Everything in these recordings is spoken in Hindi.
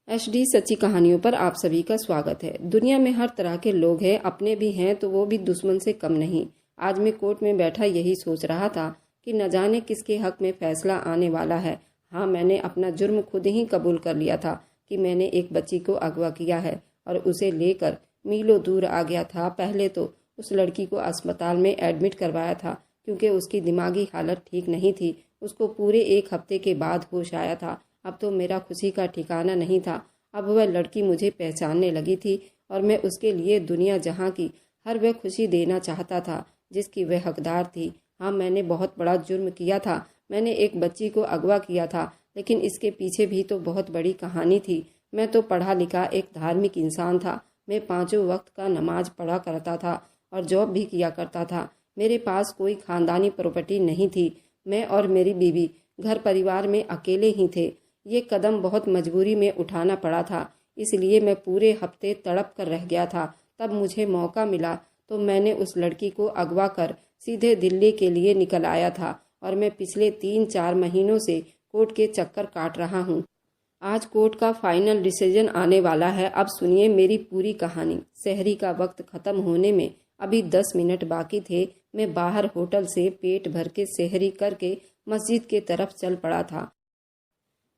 एचडी सच्ची कहानियों पर आप सभी का स्वागत है। दुनिया में हर तरह के लोग हैं, अपने भी हैं तो वो भी दुश्मन से कम नहीं। आज मैं कोर्ट में बैठा यही सोच रहा था कि न जाने किसके हक में फैसला आने वाला है। हाँ, मैंने अपना जुर्म खुद ही कबूल कर लिया था कि मैंने एक बच्ची को अगवा किया है और उसे लेकर मीलों दूर आ गया था। पहले तो उस लड़की को अस्पताल में एडमिट करवाया था क्योंकि उसकी दिमागी हालत ठीक नहीं थी। उसको पूरे 1 हफ्ते के बाद होश आया था। अब तो मेरा खुशी का ठिकाना नहीं था। अब वह लड़की मुझे पहचानने लगी थी और मैं उसके लिए दुनिया जहां की हर वह खुशी देना चाहता था जिसकी वह हकदार थी। हाँ, मैंने बहुत बड़ा जुर्म किया था। मैंने एक बच्ची को अगवा किया था, लेकिन इसके पीछे भी तो बहुत बड़ी कहानी थी। मैं तो पढ़ा लिखा एक धार्मिक इंसान था। मैं 5 वक्त का नमाज पढ़ा करता था और जॉब भी किया करता था। मेरे पास कोई खानदानी प्रॉपर्टी नहीं थी। मैं और मेरी बीवी घर परिवार में अकेले ही थे। ये कदम बहुत मजबूरी में उठाना पड़ा था, इसलिए मैं पूरे हफ्ते तड़प कर रह गया था। तब मुझे मौका मिला तो मैंने उस लड़की को अगवा कर सीधे दिल्ली के लिए निकल आया था और मैं पिछले 3-4 महीनों से कोर्ट के चक्कर काट रहा हूँ। आज कोर्ट का फाइनल डिसीजन आने वाला है। अब सुनिए मेरी पूरी कहानी। सहरी का वक्त खत्म होने में अभी 10 मिनट बाकी थे। मैं बाहर होटल से पेट भर के सहरी करके मस्जिद के तरफ चल पड़ा था।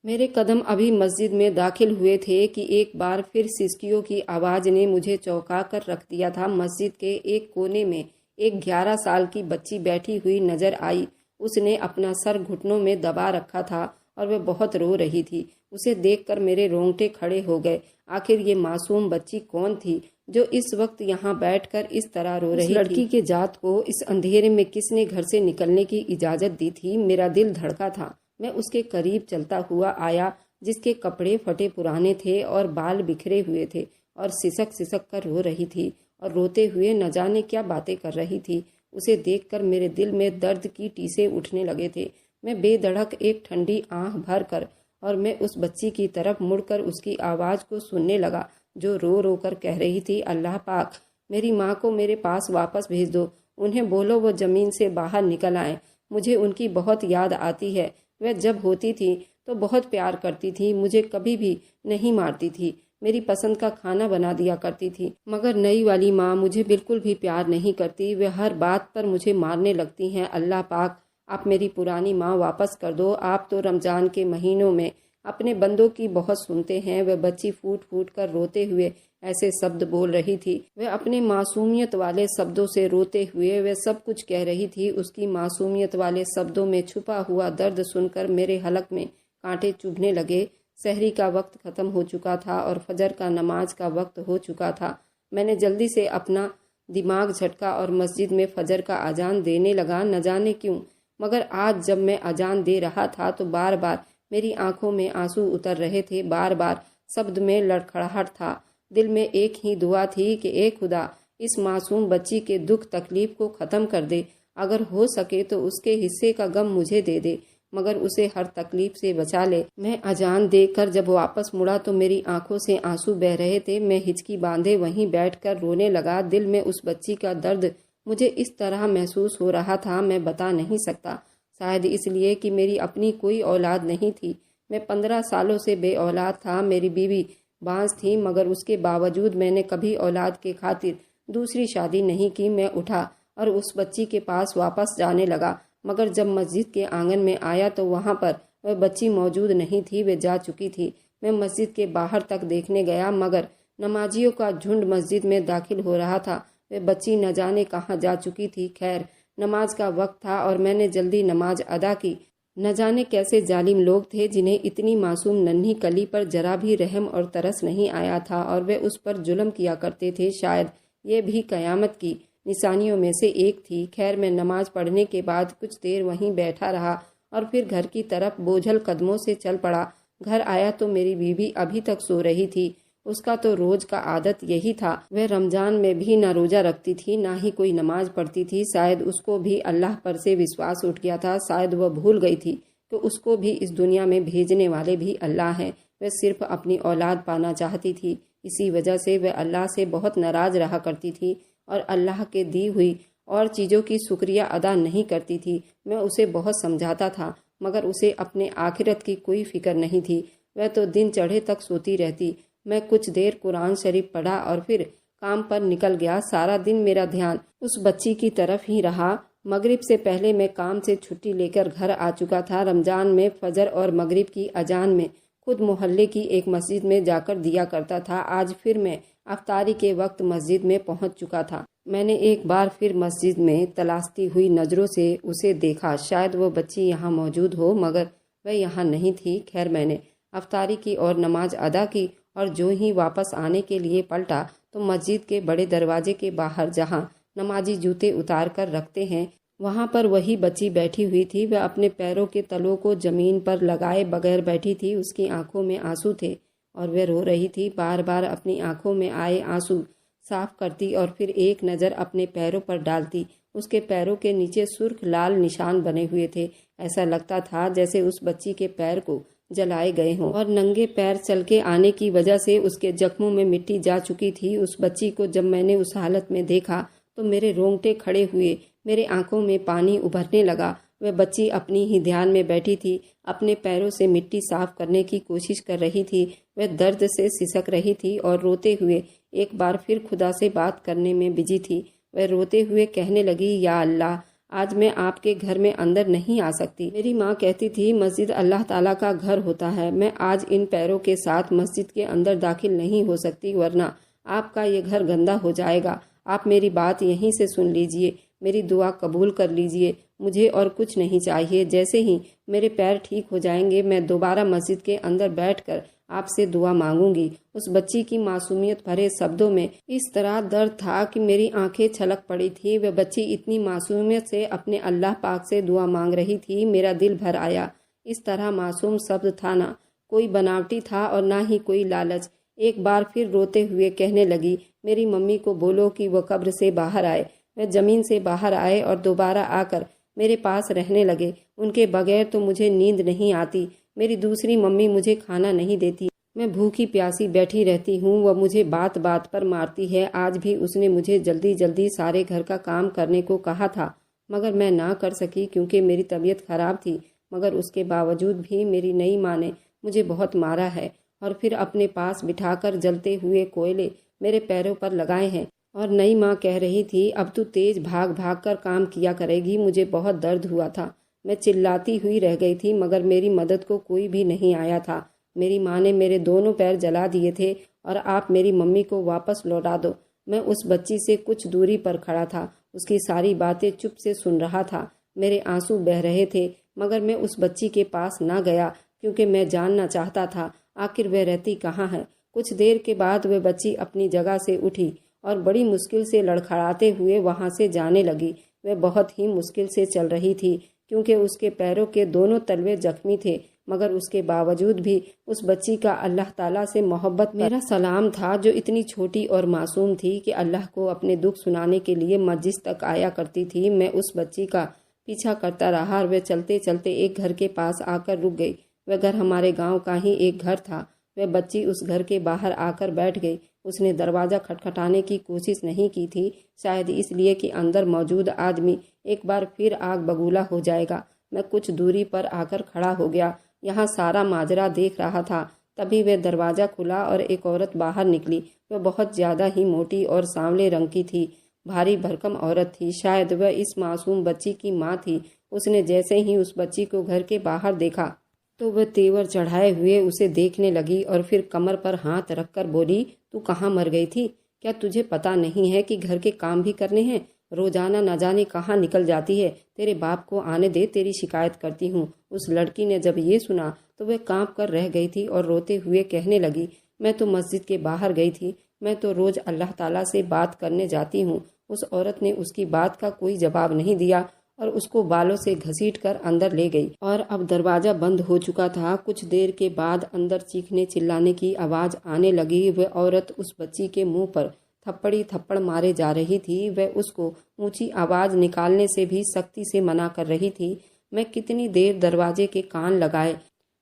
मेरे कदम अभी मस्जिद में दाखिल हुए थे कि एक बार फिर सिसकियों की आवाज़ ने मुझे चौंका कर रख दिया था। मस्जिद के एक कोने में एक 11 साल की बच्ची बैठी हुई नजर आई। उसने अपना सर घुटनों में दबा रखा था और वह बहुत रो रही थी। उसे देखकर मेरे रोंगटे खड़े हो गए। आखिर ये मासूम बच्ची कौन थी जो इस वक्त यहाँ बैठकर इस तरह रो रही थी? लड़की के जात को इस अंधेरे में किसने घर से निकलने की इजाज़त दी थी? मेरा दिल धड़का था। मैं उसके करीब चलता हुआ आया, जिसके कपड़े फटे पुराने थे और बाल बिखरे हुए थे और सिसक सिसक कर रो रही थी और रोते हुए न जाने क्या बातें कर रही थी। उसे देखकर मेरे दिल में दर्द की टीसे उठने लगे थे। मैं बेधड़क एक ठंडी आंख भर कर और मैं उस बच्ची की तरफ मुड़कर उसकी आवाज़ को सुनने लगा जो रो रो कर कह रही थी, अल्लाह पाक, मेरी माँ को मेरे पास वापस भेज दो। उन्हें बोलो वो ज़मीन से बाहर निकल आए। मुझे उनकी बहुत याद आती है। वह जब होती थी तो बहुत प्यार करती थी। मुझे कभी भी नहीं मारती थी। मेरी पसंद का खाना बना दिया करती थी। मगर नई वाली माँ मुझे बिल्कुल भी प्यार नहीं करती। वह हर बात पर मुझे मारने लगती हैं। अल्लाह पाक, आप मेरी पुरानी माँ वापस कर दो। आप तो रमज़ान के महीनों में अपने बंदों की बहुत सुनते हैं। वह बच्ची फूट फूट कर रोते हुए ऐसे शब्द बोल रही थी। वह अपने मासूमियत वाले शब्दों से रोते हुए वह सब कुछ कह रही थी। उसकी मासूमियत वाले शब्दों में छुपा हुआ दर्द सुनकर मेरे हलक में कांटे चुभने लगे। सहरी का वक्त खत्म हो चुका था और फजर का नमाज का वक्त हो चुका था। मैंने जल्दी से अपना दिमाग झटका और मस्जिद में फजर का अजान देने लगा। न जाने क्यों, मगर आज जब मैं अजान दे रहा था तो बार बार मेरी आंखों में आंसू उतर रहे थे। बार बार शब्द में लड़खड़ाहट था। दिल में एक ही दुआ थी कि ए खुदा, इस मासूम बच्ची के दुख तकलीफ को ख़त्म कर दे। अगर हो सके तो उसके हिस्से का गम मुझे दे दे, मगर उसे हर तकलीफ से बचा ले। मैं अजान देकर जब वापस मुड़ा तो मेरी आंखों से आंसू बह रहे थे। मैं हिचकी बांधे वहीं बैठकर रोने लगा। दिल में उस बच्ची का दर्द मुझे इस तरह महसूस हो रहा था, मैं बता नहीं सकता। शायद इसलिए कि मेरी अपनी कोई औलाद नहीं थी। मैं 15 सालों से बे औलाद था। मेरी बीवी बांस थी, मगर उसके बावजूद मैंने कभी औलाद के खातिर दूसरी शादी नहीं की। मैं उठा और उस बच्ची के पास वापस जाने लगा, मगर जब मस्जिद के आंगन में आया तो वहां पर वह बच्ची मौजूद नहीं थी। वे जा चुकी थी। मैं मस्जिद के बाहर तक देखने गया, मगर नमाजियों का झुंड मस्जिद में दाखिल हो रहा था। वह बच्ची न जाने कहाँ जा चुकी थी। खैर, नमाज का वक्त था और मैंने जल्दी नमाज अदा की। न जाने कैसे जालिम लोग थे जिन्हें इतनी मासूम नन्ही कली पर जरा भी रहम और तरस नहीं आया था और वे उस पर जुल्म किया करते थे। शायद ये भी कयामत की निशानियों में से एक थी। खैर, मैं नमाज पढ़ने के बाद कुछ देर वहीं बैठा रहा और फिर घर की तरफ बोझल कदमों से चल पड़ा। घर आया तो मेरी बीवी अभी तक सो रही थी। उसका तो रोज का आदत यही था। वह रमजान में भी ना रोजा रखती थी, ना ही कोई नमाज पढ़ती थी। शायद उसको भी अल्लाह पर से विश्वास उठ गया था। शायद वह भूल गई थी कि उसको भी इस दुनिया में भेजने वाले भी अल्लाह हैं। वह सिर्फ अपनी औलाद पाना चाहती थी। इसी वजह से वह अल्लाह से बहुत नाराज रहा करती थी और अल्लाह के दी हुई और चीज़ों की शुक्रिया अदा नहीं करती थी। मैं उसे बहुत समझाता था, मगर उसे अपने आखिरत की कोई फिक्र नहीं थी। वह तो दिन चढ़े तक सोती रहती। मैं कुछ देर कुरान शरीफ पढ़ा और फिर काम पर निकल गया। सारा दिन मेरा ध्यान उस बच्ची की तरफ ही रहा। मगरिब से पहले मैं काम से छुट्टी लेकर घर आ चुका था। रमजान में फजर और मगरिब की अजान में खुद मोहल्ले की एक मस्जिद में जाकर दिया करता था। आज फिर मैं अफ्तारी के वक्त मस्जिद में पहुंच चुका था। मैंने एक बार फिर मस्जिद में तलाशती हुई नज़रों से उसे देखा। शायद वो बच्ची यहाँ मौजूद हो, मगर वह यहाँ नहीं थी। खैर, मैंने अफ्तारी की और नमाज अदा की और जो ही वापस आने के लिए पलटा तो मस्जिद के बड़े दरवाजे के बाहर, जहाँ नमाजी जूते उतार कर रखते हैं, वहाँ पर वही बच्ची बैठी हुई थी। वह अपने पैरों के तलों को जमीन पर लगाए बगैर बैठी थी। उसकी आंखों में आंसू थे और वह रो रही थी। बार बार अपनी आंखों में आए आंसू साफ करती और फिर एक नज़र अपने पैरों पर डालती। उसके पैरों के नीचे सुर्ख लाल निशान बने हुए थे। ऐसा लगता था जैसे उस बच्ची के पैर को जलाए गए हों और नंगे पैर चल के आने की वजह से उसके जख्मों में मिट्टी जा चुकी थी। उस बच्ची को जब मैंने उस हालत में देखा तो मेरे रोंगटे खड़े हुए, मेरे आंखों में पानी उभरने लगा। वह बच्ची अपनी ही ध्यान में बैठी थी, अपने पैरों से मिट्टी साफ करने की कोशिश कर रही थी। वह दर्द से सिसक रही थी और रोते हुए एक बार फिर खुदा से बात करने में बिजी थी। वह रोते हुए कहने लगी, या अल्लाह, आज मैं आपके घर में अंदर नहीं आ सकती। मेरी माँ कहती थी मस्जिद अल्लाह ताला का घर होता है। मैं आज इन पैरों के साथ मस्जिद के अंदर दाखिल नहीं हो सकती, वरना आपका ये घर गंदा हो जाएगा। आप मेरी बात यहीं से सुन लीजिए, मेरी दुआ कबूल कर लीजिए। मुझे और कुछ नहीं चाहिए। जैसे ही मेरे पैर ठीक हो जाएंगे मैं दोबारा मस्जिद के अंदर बैठकर आपसे दुआ मांगूंगी। उस बच्ची की मासूमियत भरे शब्दों में इस तरह दर्द था कि मेरी आंखें छलक पड़ी थी। वह बच्ची इतनी मासूमियत से अपने अल्लाह पाक से दुआ मांग रही थी, मेरा दिल भर आया। इस तरह मासूम शब्द था ना कोई बनावटी था और ना ही कोई लालच। एक बार फिर रोते हुए कहने लगी, मेरी मम्मी को बोलो कि वो कब्र से बाहर आए। वह जमीन से बाहर आए और दोबारा आकर मेरे पास रहने लगे। उनके बगैर तो मुझे नींद नहीं आती। मेरी दूसरी मम्मी मुझे खाना नहीं देती। मैं भूखी प्यासी बैठी रहती हूँ। वह मुझे बात बात पर मारती है। आज भी उसने मुझे जल्दी जल्दी सारे घर का काम करने को कहा था, मगर मैं ना कर सकी क्योंकि मेरी तबीयत खराब थी। मगर उसके बावजूद भी मेरी नई माँ ने मुझे बहुत मारा है और फिर अपने पास बिठाकर जलते हुए कोयले मेरे पैरों पर लगाए हैं। और नई माँ कह रही थी, अब तू तेज भाग भाग कर काम किया करेगी। मुझे बहुत दर्द हुआ था। मैं चिल्लाती हुई रह गई थी, मगर मेरी मदद को कोई भी नहीं आया था। मेरी माँ ने मेरे दोनों पैर जला दिए थे और आप मेरी मम्मी को वापस लौटा दो। मैं उस बच्ची से कुछ दूरी पर खड़ा था, उसकी सारी बातें चुप से सुन रहा था। मेरे आंसू बह रहे थे, मगर मैं उस बच्ची के पास ना गया क्योंकि मैं जानना चाहता था आखिर वह रहती कहाँ है। कुछ देर के बाद वह बच्ची अपनी जगह से उठी और बड़ी मुश्किल से लड़खड़ाते हुए वहां से जाने लगी। वह बहुत ही मुश्किल से चल रही थी क्योंकि उसके पैरों के दोनों तलवे जख्मी थे, मगर उसके बावजूद भी उस बच्ची का अल्लाह ताला से मोहब्बत मेरा सलाम था, जो इतनी छोटी और मासूम थी कि अल्लाह को अपने दुख सुनाने के लिए मस्जिद तक आया करती थी। मैं उस बच्ची का पीछा करता रहा और वह चलते चलते एक घर के पास आकर रुक गई। वह घर हमारे गाँव का ही एक घर था। वह बच्ची उस घर के बाहर आकर बैठ गई। उसने दरवाज़ा खटखटाने की कोशिश नहीं की थी, शायद इसलिए कि अंदर मौजूद आदमी एक बार फिर आग बबूला हो जाएगा। मैं कुछ दूरी पर आकर खड़ा हो गया, यहाँ सारा माजरा देख रहा था। तभी वह दरवाज़ा खुला और एक औरत बाहर निकली। वह बहुत ज़्यादा ही मोटी और सांवले रंग की थी, भारी भरकम औरत थी। शायद वह इस मासूम बच्ची की माँ थी। उसने जैसे ही उस बच्ची को घर के बाहर देखा तो वह तेवर चढ़ाए हुए उसे देखने लगी और फिर कमर पर हाथ रखकर बोली, तू कहाँ मर गई थी? क्या तुझे पता नहीं है कि घर के काम भी करने हैं? रोजाना न जाने कहाँ निकल जाती है। तेरे बाप को आने दे, तेरी शिकायत करती हूँ। उस लड़की ने जब ये सुना तो वह कांप कर रह गई थी और रोते हुए कहने लगी, मैं तो मस्जिद के बाहर गई थी। मैं तो रोज अल्लाह ताला से बात करने जाती हूँ। उस औरत ने उसकी बात का कोई जवाब नहीं दिया और उसको बालों से घसीट कर अंदर ले गई। और अब दरवाजा बंद हो चुका था। कुछ देर के बाद अंदर चीखने चिल्लाने की आवाज आने लगी। वह औरत उस बच्ची के मुंह पर थप्पड़ी थप्पड़ मारे जा रही थी। वह उसको ऊंची आवाज निकालने से भी सख्ती से मना कर रही थी। मैं कितनी देर दरवाजे के कान लगाए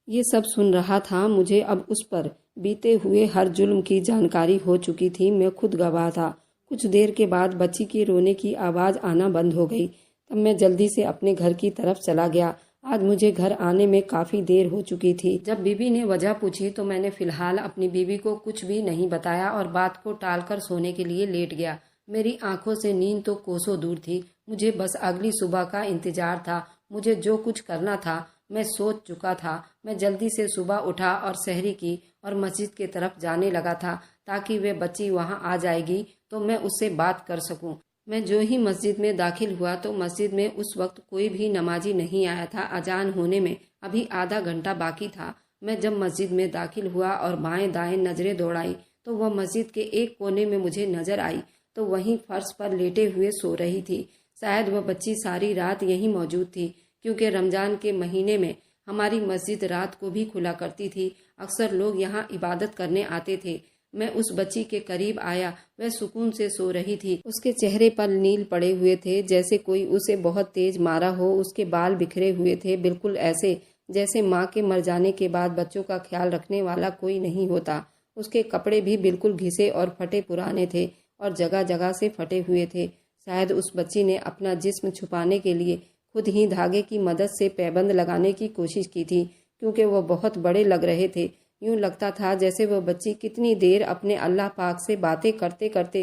ये सब सुन रहा था। मुझे अब उस पर बीते हुए हर जुल्म की जानकारी हो चुकी थी। मैं खुद गवाह था। कुछ देर के बाद बच्ची की रोने की आवाज आना बंद हो गई। तब मैं जल्दी से अपने घर की तरफ चला गया। आज मुझे घर आने में काफ़ी देर हो चुकी थी। जब बीबी ने वजह पूछी तो मैंने फ़िलहाल अपनी बीबी को कुछ भी नहीं बताया और बात को टालकर सोने के लिए लेट गया। मेरी आंखों से नींद तो कोसों दूर थी। मुझे बस अगली सुबह का इंतजार था। मुझे जो कुछ करना था मैं सोच चुका था। मैं जल्दी से सुबह उठा और सहरी की और मस्जिद की तरफ जाने लगा था ताकि वे बच्ची वहाँ आ जाएगी तो मैं उससे बात कर सकूं। मैं जो ही मस्जिद में दाखिल हुआ तो मस्जिद में उस वक्त कोई भी नमाजी नहीं आया था। अजान होने में अभी आधा घंटा बाकी था। मैं जब मस्जिद में दाखिल हुआ और बाएं दाएं नजरें दौड़ाई तो वह मस्जिद के एक कोने में मुझे नजर आई तो वहीं फर्श पर लेटे हुए सो रही थी। शायद वह बच्ची सारी रात यहीं मौजूद थी, क्योंकि रमजान के महीने में हमारी मस्जिद रात को भी खुला करती थी। अक्सर लोग यहाँ इबादत करने आते थे। मैं उस बच्ची के करीब आया। वह सुकून से सो रही थी। उसके चेहरे पर नील पड़े हुए थे, जैसे कोई उसे बहुत तेज मारा हो। उसके बाल बिखरे हुए थे, बिल्कुल ऐसे जैसे माँ के मर जाने के बाद बच्चों का ख्याल रखने वाला कोई नहीं होता। उसके कपड़े भी बिल्कुल घिसे और फटे पुराने थे और जगह जगह से फटे हुए थे। शायद उस बच्ची ने अपना जिस्म छुपाने के लिए खुद ही धागे की मदद से पैबंद लगाने की कोशिश की थी, क्योंकि वह बहुत बड़े लग रहे थे। यूं लगता था जैसे वह बच्ची कितनी देर अपने अल्लाह पाक से बातें करते करते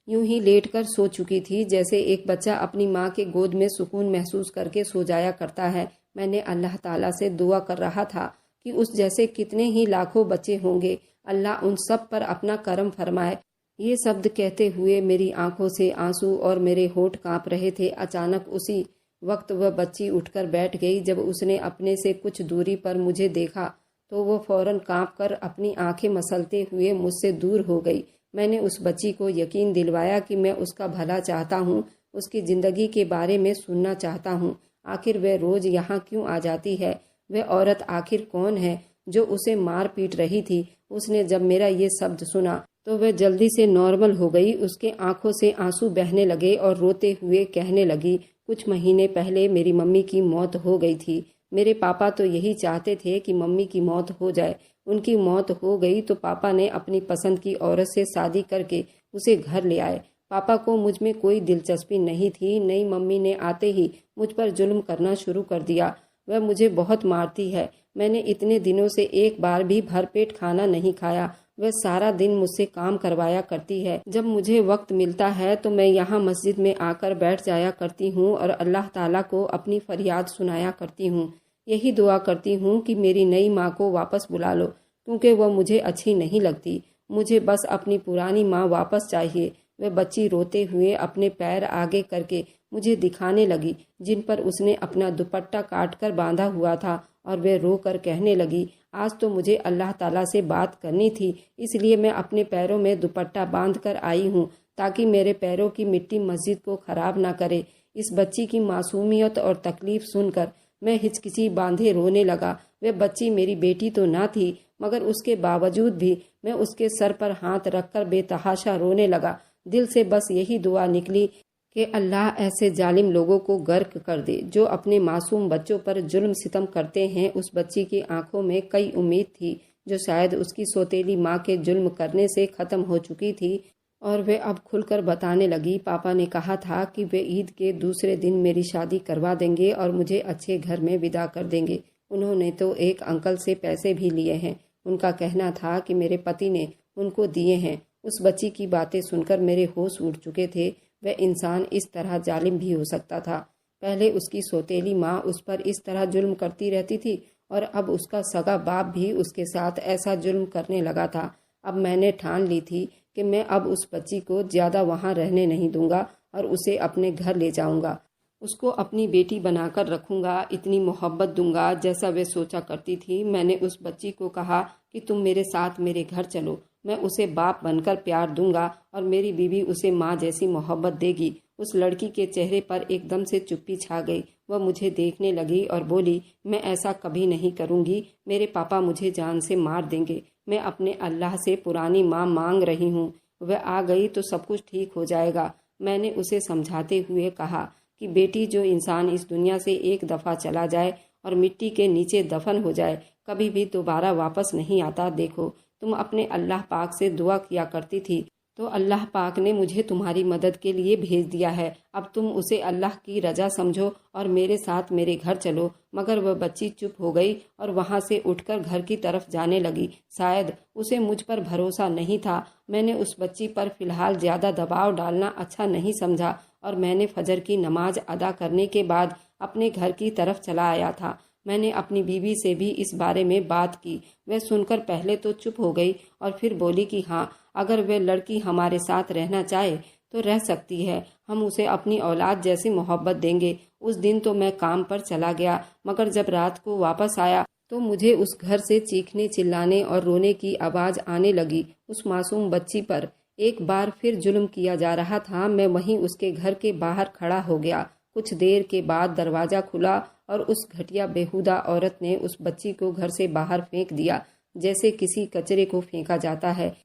यूं ही लेटकर सो चुकी थी, जैसे एक बच्चा अपनी माँ के गोद में सुकून महसूस करके सो जाया करता है। मैंने अल्लाह ताला से दुआ कर रहा था कि उस जैसे कितने ही लाखों बच्चे होंगे, अल्लाह उन सब पर अपना करम फरमाए। ये शब्द कहते हुए मेरी आंखों से आंसू और मेरे होंठ कांप रहे थे। अचानक उसी वक्त वह बच्ची उठकर बैठ गई। जब उसने अपने से कुछ दूरी पर मुझे देखा तो वो फौरन कांप कर अपनी आंखें मसलते हुए मुझसे दूर हो गई। मैंने उस बच्ची को यकीन दिलवाया कि मैं उसका भला चाहता हूँ, उसकी ज़िंदगी के बारे में सुनना चाहता हूँ। आखिर वह रोज़ यहाँ क्यों आ जाती है? वह औरत आखिर कौन है जो उसे मार पीट रही थी? उसने जब मेरा ये शब्द सुना तो वह जल्दी से नॉर्मल हो गई। उसके आंखों से आंसू बहने लगे और रोते हुए कहने लगी, कुछ महीने पहले मेरी मम्मी की मौत हो गई थी। मेरे पापा तो यही चाहते थे कि मम्मी की मौत हो जाए। उनकी मौत हो गई तो पापा ने अपनी पसंद की औरत से शादी करके उसे घर ले आए। पापा को मुझ में कोई दिलचस्पी नहीं थी। नई मम्मी ने आते ही मुझ पर जुल्म करना शुरू कर दिया। वह मुझे बहुत मारती है। मैंने इतने दिनों से एक बार भी भरपेट खाना नहीं खाया। वह सारा दिन मुझसे काम करवाया करती है। जब मुझे वक्त मिलता है तो मैं यहाँ मस्जिद में आकर बैठ जाया करती हूँ और अल्लाह ताला को अपनी फरियाद सुनाया करती हूँ। यही दुआ करती हूँ कि मेरी नई माँ को वापस बुला लो, क्योंकि वह मुझे अच्छी नहीं लगती। मुझे बस अपनी पुरानी माँ वापस चाहिए। वह बच्ची रोते हुए अपने पैर आगे करके मुझे दिखाने लगी, जिन पर उसने अपना दुपट्टा काट कर बांधा हुआ था, और वह रो कर कहने लगी, आज तो मुझे अल्लाह ताला से बात करनी थी, इसलिए मैं अपने पैरों में दुपट्टा बांध कर आई हूँ ताकि मेरे पैरों की मिट्टी मस्जिद को खराब ना करे। इस बच्ची की मासूमियत और तकलीफ सुनकर मैं हिचकिची बांधे रोने लगा। वह बच्ची मेरी बेटी तो ना थी, मगर उसके बावजूद भी मैं उसके सर पर हाथ रखकर बेतहाशा रोने लगा। दिल से बस यही दुआ निकली कि अल्लाह ऐसे जालिम लोगों को गर्क कर दे जो अपने मासूम बच्चों पर जुल्म सितम करते हैं। उस बच्ची की आंखों में कई उम्मीद थी, जो शायद उसकी सौतेली माँ के जुल्म करने से खत्म हो चुकी थी, और वे अब खुलकर बताने लगी। पापा ने कहा था कि वे ईद के दूसरे दिन मेरी शादी करवा देंगे और मुझे अच्छे घर में विदा कर देंगे। उन्होंने तो एक अंकल से पैसे भी लिए हैं। उनका कहना था कि मेरे पति ने उनको दिए हैं। उस बच्ची की बातें सुनकर मेरे होश उड़ चुके थे। वह इंसान इस तरह जालिम भी हो सकता था। पहले उसकी सौतेली माँ उस पर इस तरह जुल्म करती रहती थी, और अब उसका सगा बाप भी उसके साथ ऐसा जुल्म करने लगा था। अब मैंने ठान ली थी कि मैं अब उस बच्ची को ज़्यादा वहाँ रहने नहीं दूंगा और उसे अपने घर ले जाऊंगा। उसको अपनी बेटी बनाकर रखूंगा, इतनी मोहब्बत दूंगा जैसा वे सोचा करती थी। मैंने उस बच्ची को कहा कि तुम मेरे साथ मेरे घर चलो, मैं उसे बाप बनकर प्यार दूंगा और मेरी बीवी उसे माँ जैसी मोहब्बत देगी। उस लड़की के चेहरे पर एकदम से चुप्पी छा गई। वह मुझे देखने लगी और बोली, मैं ऐसा कभी नहीं करूंगी। मेरे पापा मुझे जान से मार देंगे। मैं अपने अल्लाह से पुरानी माँ मांग रही हूँ। वह आ गई तो सब कुछ ठीक हो जाएगा। मैंने उसे समझाते हुए कहा कि बेटी, जो इंसान इस दुनिया से एक दफ़ा चला जाए और मिट्टी के नीचे दफन हो जाए, कभी भी दोबारा वापस नहीं आता। देखो, तुम अपने अल्लाह पाक से दुआ किया करती थी तो अल्लाह पाक ने मुझे तुम्हारी मदद के लिए भेज दिया है। अब तुम उसे अल्लाह की रजा समझो और मेरे साथ मेरे घर चलो। मगर वह बच्ची चुप हो गई और वहां से उठकर घर की तरफ जाने लगी। शायद उसे मुझ पर भरोसा नहीं था। मैंने उस बच्ची पर फिलहाल ज्यादा दबाव डालना अच्छा नहीं समझा और मैंने फजर की नमाज अदा करने के बाद अपने घर की तरफ चला आया था। मैंने अपनी बीवी से भी इस बारे में बात की। वह सुनकर पहले तो चुप हो गई और फिर बोली कि हाँ, अगर वह लड़की हमारे साथ रहना चाहे तो रह सकती है। हम उसे अपनी औलाद जैसी मोहब्बत देंगे। उस दिन तो मैं काम पर चला गया, मगर जब रात को वापस आया तो मुझे उस घर से चीखने, चिल्लाने और रोने की आवाज़ आने लगी। उस मासूम बच्ची पर एक बार फिर जुल्म किया जा रहा था। मैं वहीं उसके घर के बाहर खड़ा हो गया। कुछ देर के बाद दरवाज़ा खुला और उस घटिया बेहुदा औरत ने उस बच्ची को घर से बाहर फेंक दिया, जैसे किसी कचरे को फेंका जाता है।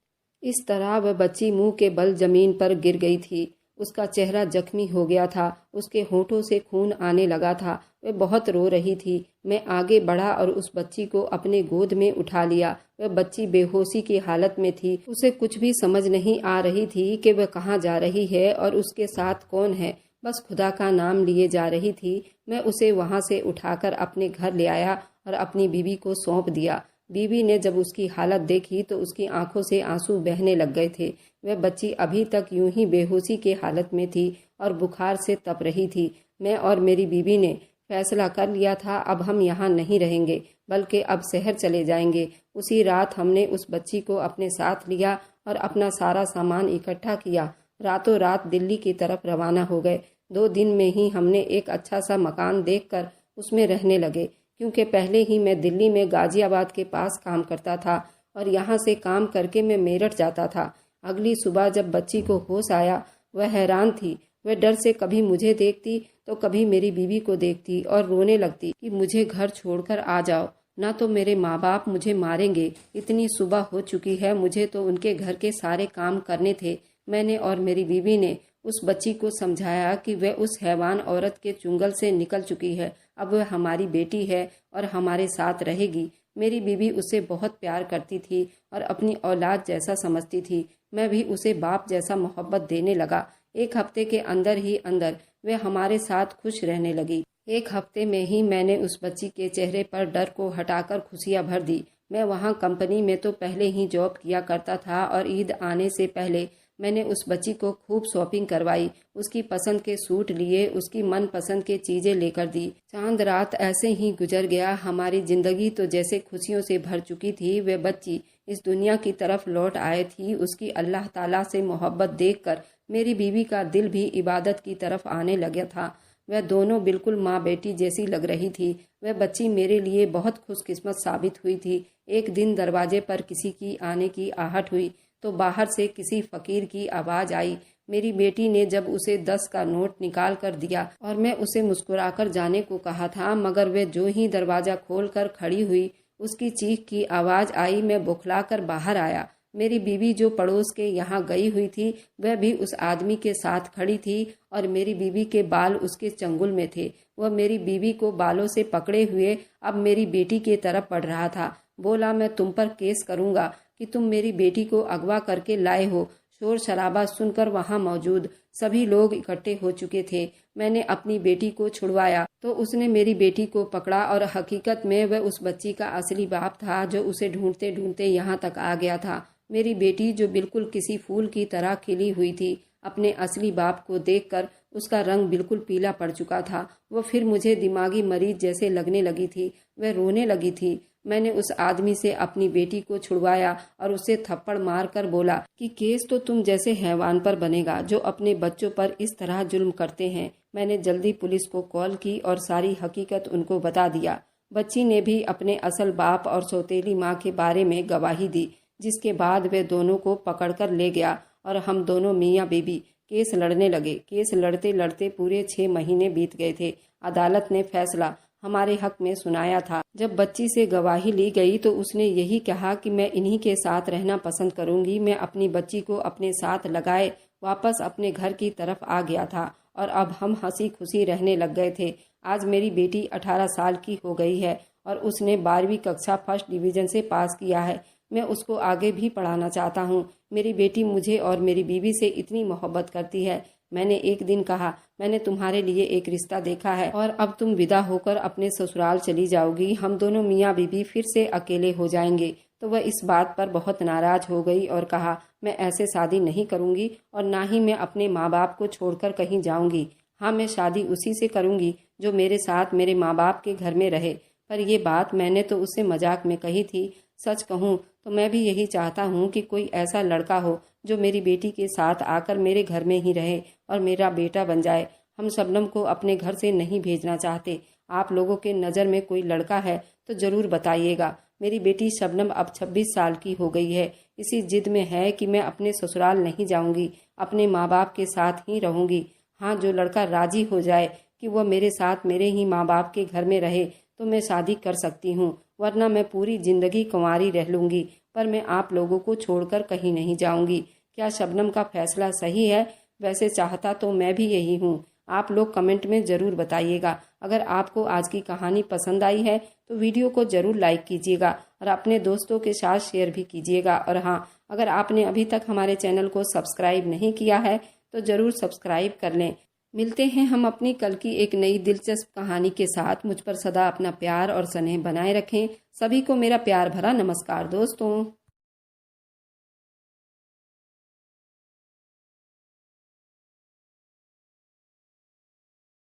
इस तरह वह बच्ची मुंह के बल जमीन पर गिर गई थी। उसका चेहरा जख्मी हो गया था, उसके होठों से खून आने लगा था। वह बहुत रो रही थी। मैं आगे बढ़ा और उस बच्ची को अपने गोद में उठा लिया। वह बच्ची बेहोशी की हालत में थी। उसे कुछ भी समझ नहीं आ रही थी कि वह कहाँ जा रही है और उसके साथ कौन है। बस खुदा का नाम लिए जा रही थी। मैं उसे वहां से उठाकर अपने घर ले आया और अपनी बीवी को सौंप दिया। बीवी ने जब उसकी हालत देखी तो उसकी आंखों से आंसू बहने लग गए थे। वह बच्ची अभी तक यूं ही बेहोशी के हालत में थी और बुखार से तप रही थी। मैं और मेरी बीवी ने फैसला कर लिया था, अब हम यहाँ नहीं रहेंगे, बल्कि अब शहर चले जाएंगे। उसी रात हमने उस बच्ची को अपने साथ लिया और अपना सारा सामान इकट्ठा किया। रातों रात दिल्ली की तरफ रवाना हो गए। 2 दिन में ही हमने एक अच्छा सा मकान देखकर उसमें रहने लगे, क्योंकि पहले ही मैं दिल्ली में गाजियाबाद के पास काम करता था और यहाँ से काम करके मैं मेरठ जाता था। अगली सुबह जब बच्ची को होश आया, वह हैरान थी। वह डर से कभी मुझे देखती तो कभी मेरी बीवी को देखती और रोने लगती कि मुझे घर छोड़कर आ जाओ, ना तो मेरे माँ बाप मुझे मारेंगे। इतनी सुबह हो चुकी है, मुझे तो उनके घर के सारे काम करने थे। मैंने और मेरी बीवी ने उस बच्ची को समझाया कि वह उस हैवान औरत के चुंगल से निकल चुकी है। अब वह हमारी बेटी है और हमारे साथ रहेगी। मेरी बीवी उसे बहुत प्यार करती थी और अपनी औलाद जैसा समझती थी। मैं भी उसे बाप जैसा मोहब्बत देने लगा। 1 हफ्ते के अंदर ही अंदर वह हमारे साथ खुश रहने लगी। 1 हफ्ते में ही मैंने उस बच्ची के चेहरे पर डर को हटाकर खुशियां भर दी। मैं वहाँ कंपनी में तो पहले ही जॉब किया करता था और ईद आने से पहले मैंने उस बच्ची को खूब शॉपिंग करवाई। उसकी पसंद के सूट लिए, उसकी मन पसंद के चीजें लेकर दी। चांद रात ऐसे ही गुजर गया। हमारी जिंदगी तो जैसे खुशियों से भर चुकी थी। वह बच्ची इस दुनिया की तरफ लौट आए थी। उसकी अल्लाह ताला से मोहब्बत देखकर मेरी बीवी का दिल भी इबादत की तरफ आने लगा था। वह दोनों बिल्कुल माँ बेटी जैसी लग रही थी। वह बच्ची मेरे लिए बहुत खुशकिस्मत साबित हुई थी। एक दिन दरवाजे पर किसी की आने की आहट हुई तो बाहर से किसी फकीर की आवाज आई। मेरी बेटी ने जब उसे 10 का नोट निकाल कर दिया और मैं उसे मुस्कुराकर जाने को कहा था, मगर वह जो ही दरवाजा खोलकर खड़ी हुई, उसकी चीख की आवाज आई। मैं बौखलाकर बाहर आया। मेरी बीवी जो पड़ोस के यहाँ गई हुई थी, वह भी उस आदमी के साथ खड़ी थी और मेरी बीवी के बाल उसके चंगुल में थे। वह मेरी बीवी को बालों से पकड़े हुए अब मेरी बेटी की तरफ बढ़ रहा था। बोला, मैं तुम पर केस करूंगा कि तुम मेरी बेटी को अगवा करके लाए हो। शोर शराबा सुनकर वहां मौजूद सभी लोग इकट्ठे हो चुके थे। मैंने अपनी बेटी को छुड़वाया तो उसने मेरी बेटी को पकड़ा और हकीकत में वह उस बच्ची का असली बाप था जो उसे ढूंढते ढूंढते यहाँ तक आ गया था। मेरी बेटी जो बिल्कुल किसी फूल की तरह खिली हुई थी, अपने असली बाप को देखकर उसका रंग बिल्कुल पीला पड़ चुका था। वह फिर मुझे दिमागी मरीज जैसे लगने लगी थी। वह रोने लगी थी। मैंने उस आदमी से अपनी बेटी को छुड़वाया और उसे थप्पड़ मारकर बोला कि केस तो तुम जैसे हैवान पर बनेगा जो अपने बच्चों पर इस तरह जुल्म करते हैं। मैंने जल्दी पुलिस को कॉल की और सारी हकीकत उनको बता दिया। बच्ची ने भी अपने असल बाप और सौतेली माँ के बारे में गवाही दी, जिसके बाद वे दोनों को पकड़कर ले गया और हम दोनों मियाँ बीबी केस लड़ने लगे। केस लड़ते लड़ते पूरे 6 महीने बीत गए थे। अदालत ने फैसला हमारे हक में सुनाया था। जब बच्ची से गवाही ली गई तो उसने यही कहा कि मैं इन्हीं के साथ रहना पसंद करूंगी। मैं अपनी बच्ची को अपने साथ लगाए वापस अपने घर की तरफ आ गया था और अब हम हंसी खुशी रहने लग गए थे। आज मेरी बेटी 18 साल की हो गई है और उसने 12वीं कक्षा फर्स्ट डिवीजन से पास किया है। मैं उसको आगे भी पढ़ाना चाहता हूँ। मेरी बेटी मुझे और मेरी बीवी से इतनी मोहब्बत करती है। मैंने एक दिन कहा, मैंने तुम्हारे लिए एक रिश्ता देखा है और अब तुम विदा होकर अपने ससुराल चली जाओगी, हम दोनों मियाँ बीवी फिर से अकेले हो जाएंगे। तो वह इस बात पर बहुत नाराज हो गई और कहा, मैं ऐसे शादी नहीं करूंगी और ना ही मैं अपने माँ बाप को छोड़कर कहीं जाऊंगी। हाँ, मैं शादी उसी से करूंगी जो मेरे साथ मेरे माँ बाप के घर में रहे। पर ये बात मैंने तो उससे मजाक में कही थी। सच कहूँ तो मैं भी यही चाहता हूँ कि कोई ऐसा लड़का हो जो मेरी बेटी के साथ आकर मेरे घर में ही रहे और मेरा बेटा बन जाए। हम शबनम को अपने घर से नहीं भेजना चाहते। आप लोगों के नज़र में कोई लड़का है तो ज़रूर बताइएगा। मेरी बेटी शबनम अब 26 साल की हो गई है। इसी जिद में है कि मैं अपने ससुराल नहीं जाऊंगी, अपने माँ बाप के साथ ही रहूंगी। हाँ, जो लड़का राजी हो जाए कि वह मेरे साथ मेरे ही माँ बाप के घर में रहे तो मैं शादी कर सकती हूँ, वरना मैं पूरी जिंदगी कुंवारी रह लूंगी। पर मैं आप लोगों को छोड़कर कहीं नहीं जाऊंगी। क्या शबनम का फैसला सही है? वैसे चाहता तो मैं भी यही हूँ। आप लोग कमेंट में ज़रूर बताइएगा। अगर आपको आज की कहानी पसंद आई है तो वीडियो को ज़रूर लाइक कीजिएगा और अपने दोस्तों के साथ शेयर भी कीजिएगा। और हाँ, अगर आपने अभी तक हमारे चैनल को सब्सक्राइब नहीं किया है तो ज़रूर सब्सक्राइब कर लें। मिलते हैं हम अपनी कल की एक नई दिलचस्प कहानी के साथ। मुझ पर सदा अपना प्यार और स्नेह बनाए रखें। सभी को मेरा प्यार भरा नमस्कार दोस्तों।